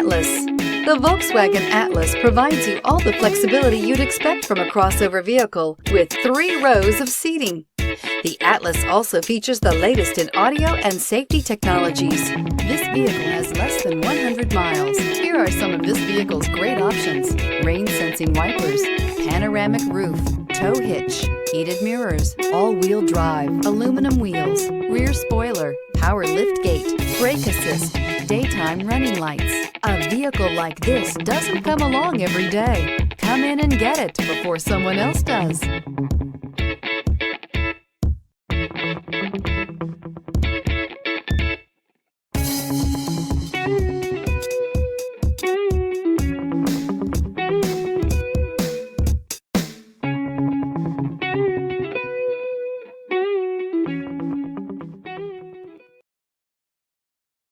Atlas. The Volkswagen Atlas provides you all the flexibility you'd expect from a crossover vehicle with 3 rows of seating. The Atlas also features the latest in audio and safety technologies. This vehicle has less than 100 miles. Here are some of this vehicle's great options: rain-sensing wipers, panoramic roof, tow hitch, heated mirrors, all-wheel drive, aluminum wheels, rear spoiler, power liftgate, brake assist, daytime running lights. A vehicle like this doesn't come along every day. Come in and get it before someone else does.